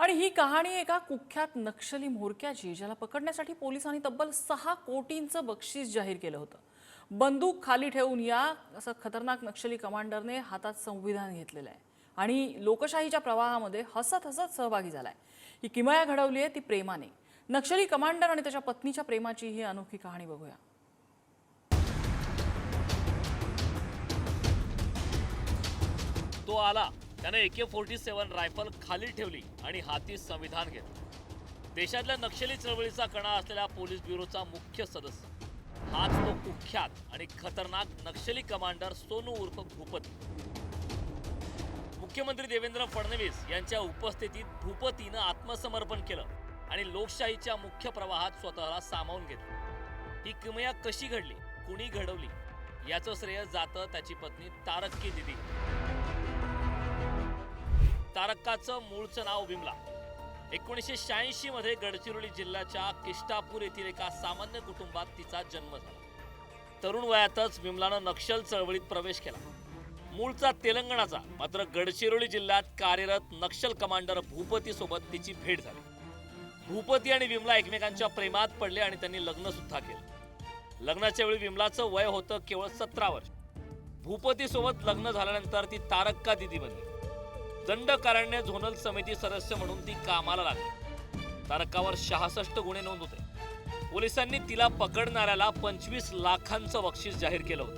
पण ही कहाणी एका कुख्यात नक्षली म्होरक्याची, ज्याला पकडण्यासाठी पोलिसांनी तब्बल 6 कोटींचं बक्षीस जाहीर केलं होतं। बंदूक खाली ठेवून या असं खतरनाक नक्षली कमांडरने हातात संविधान घेतलेलं आहे आणि लोकशाहीच्या प्रवाहामध्ये हसत हसत सहभागी झालाय। ही किमया घडवली आहे ती प्रेमाने। नक्षली कमांडर आणि त्याच्या पत्नीच्या प्रेमाची ही अनोखी कहाणी बघूया। तो आला, त्याने AK-47 रायफल खाली ठेवली आणि हाती संविधान घेतलं। देशातल्या नक्षली चळवळीचा कणा असलेल्या पोलीस ब्युरोचा मुख्य सदस्य, हाच तो कुख्यात आणि खतरनाक नक्षली कमांडर सोनू उर्फ भूपती। मुख्यमंत्री देवेंद्र फडणवीस यांच्या उपस्थितीत भूपतीनं आत्मसमर्पण केलं आणि लोकशाहीच्या मुख्य प्रवाहात स्वतःला सामावून घेतलं। ही किमया कशी घडली, कुणी घडवली, याचं श्रेय जातं त्याची पत्नी तारक्की दिदी। तारक्काचं मूळचं नाव विमला। 1986 मध्ये गडचिरोली जिल्ह्याच्या किष्टापूर येथील एका सामान्य कुटुंबात तिचा जन्म झाला। तरुण वयातच विमलानं नक्षल चळवळीत प्रवेश केला। मूळचा तेलंगणाचा, मात्र गडचिरोली जिल्ह्यात कार्यरत नक्षल कमांडर भूपती सोबत तिची भेट झाली। भूपती आणि विमला एकमेकांच्या प्रेमात पडले आणि त्यांनी लग्न सुद्धा केलं। लग्नाच्या वेळी विमलाचं वय होतं केवळ 17 वर्ष। भूपती सोबत लग्न झाल्यानंतर ती तारक्का दिदी बनली। दंडकारण्य झोनल समिती सदस्य म्हणून ती कामाला लागली। तारक्कावर 66 गुन्हे नोंद होते। पोलिसांनी तिला पकडणाऱ्याला 25 लाखांचं बक्षीस जाहीर केलं होतं।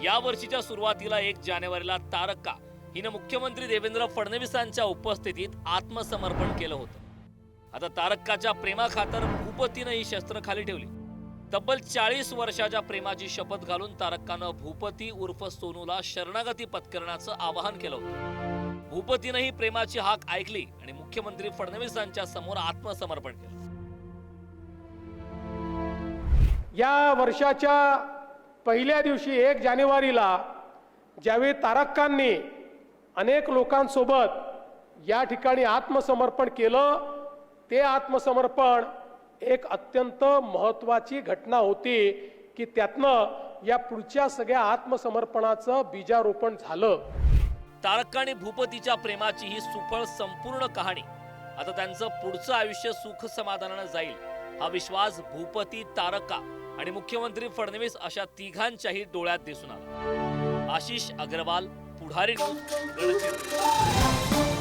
या वर्षीच्या सुरुवातीला 1 जानेवारीला तारक्का हिने मुख्यमंत्री देवेंद्र फडणवीसांच्या उपस्थितीत आत्मसमर्पण केलं होतं। आता तारक्काच्या प्रेमाखातर भूपतीनं ही शस्त्र खाली ठेवली। तब्बल 40 वर्षाच्या प्रेमाची शपथ घालून तारक्कानं भूपती उर्फ सोनूला शरणागती पत्करण्याचं आवाहन केलं होतं। भूपतीनं ही प्रेमाची हाक ऐकली आणि मुख्यमंत्री फडणवीसांच्या समोर आत्मसमर्पण केलं। या वर्षाच्या पहिल्या दिवशी 1 जानेवारीला ज्यावेळी तारक्कांनी अनेक लोकांसोबत या ठिकाणी आत्मसमर्पण केलं, ते आत्मसमर्पण एक अत्यंत महत्त्वाची घटना होती की त्यातनं या पुढच्या सगळ्या आत्मसमर्पणाचं बीजारोपण झालं। तारक्का आणि भूपतीच्या प्रेमाची ही सुफळ संपूर्ण कहाणी आता त्यांचं पुढचं आयुष्य सुख समाधानानं जाईल, हा विश्वास भूपती, तारक्का आणि मुख्यमंत्री फडणवीस अशा तिघांच्याही डोळ्यात दिसून आला। आशिष अग्रवाल, पुढारी न्यूज, गडचिरोली।